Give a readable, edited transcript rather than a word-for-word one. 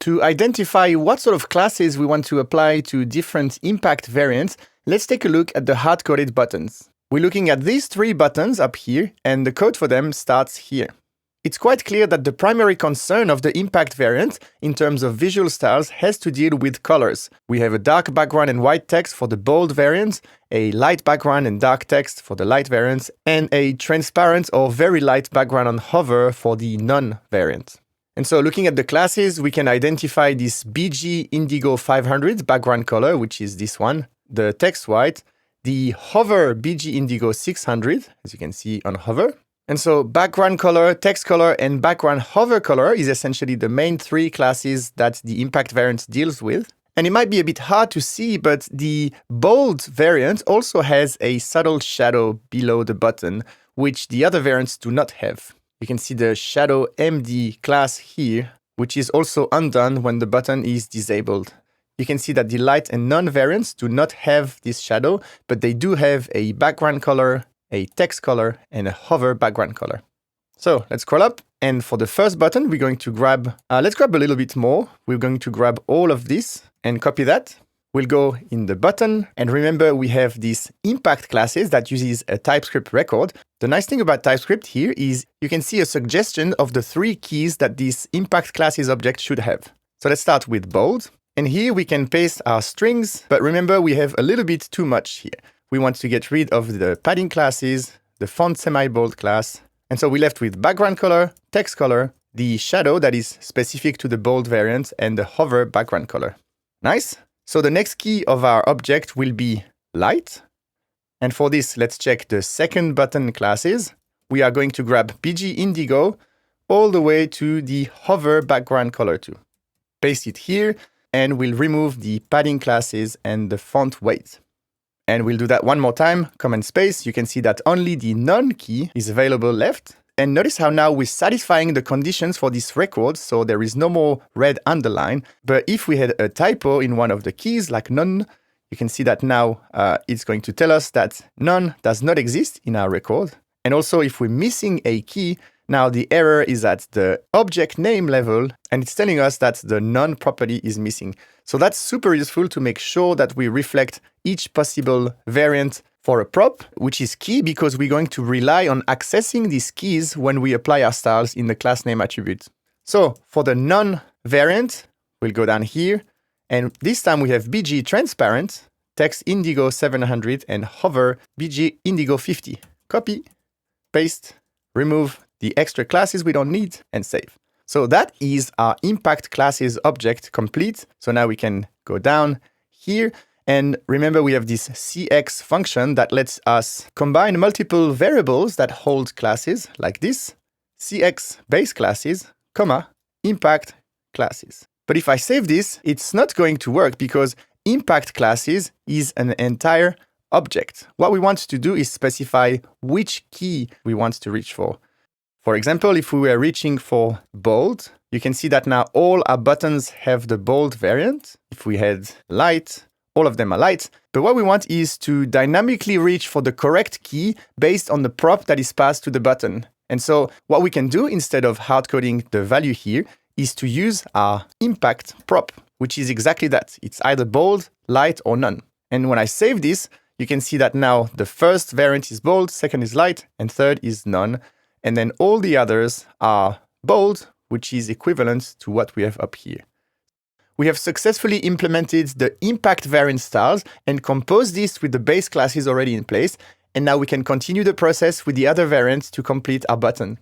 To identify what sort of classes we want to apply to different impact variants, let's take a look at the hard-coded buttons. We're looking at these three buttons up here, and the code for them starts here. It's quite clear that the primary concern of the impact variant in terms of visual styles has to deal with colors. We have a dark background and white text for the bold variant, a light background and dark text for the light variant, and a transparent or very light background on hover for the none variant. And so looking at the classes, we can identify this BG Indigo 500 background color, which is this one, the text white, the hover BG Indigo 600, as you can see on hover. And so background color, text color, and background hover color is essentially the main three classes that the impact variant deals with. And it might be a bit hard to see, but the bold variant also has a subtle shadow below the button, which the other variants do not have. You can see the shadow MD class here, which is also undone when the button is disabled. You can see that the light and none variants do not have this shadow, but they do have a background color, a text color, and a hover background color. So let's scroll up. And for the first button, we're going to let's grab a little bit more. We're going to grab all of this and copy that. We'll go in the button. And remember, we have these impact classes that uses a TypeScript record. The nice thing about TypeScript here is you can see a suggestion of the three keys that this impact classes object should have. So let's start with bold. And here we can paste our strings. But remember, we have a little bit too much here. We want to get rid of the padding classes, the font semi-bold class. And so we're left with background color, text color, the shadow that is specific to the bold variant, and the hover background color. Nice. So the next key of our object will be light. And for this, let's check the second button classes. We are going to grab BG Indigo all the way to the hover background color too. Paste it here, and we'll remove the padding classes and the font weight. And we'll do that one more time, Command Space. You can see that only the none key is available left. And notice how now we're satisfying the conditions for this record, so there is no more red underline. But if we had a typo in one of the keys, like none, you can see that now it's going to tell us that none does not exist in our record. And also, if we're missing a key, now the error is at the object name level, and it's telling us that the none property is missing. So that's super useful to make sure that we reflect each possible variant for a prop, which is key because we're going to rely on accessing these keys when we apply our styles in the class name attribute. So for the none variant, we'll go down here, and this time we have BG transparent, text Indigo 700, and hover BG Indigo 50. Copy, paste, remove the extra classes we don't need, and save. So that is our impact classes object complete. So now we can go down here. And remember, we have this CX function that lets us combine multiple variables that hold classes like this, CX base classes, comma, impact classes. But if I save this, it's not going to work because impact classes is an entire object. What we want to do is specify which key we want to reach for. For example, if we were reaching for bold, you can see that now all our buttons have the bold variant. If we had light, all of them are light. But what we want is to dynamically reach for the correct key based on the prop that is passed to the button. And so what we can do instead of hard-coding the value here is to use our impact prop, which is exactly that. It's either bold, light, or none. And when I save this, you can see that now the first variant is bold, second is light, and third is none. And then all the others are bold, which is equivalent to what we have up here. We have successfully implemented the impact variant styles and composed this with the base classes already in place. And now we can continue the process with the other variants to complete our button.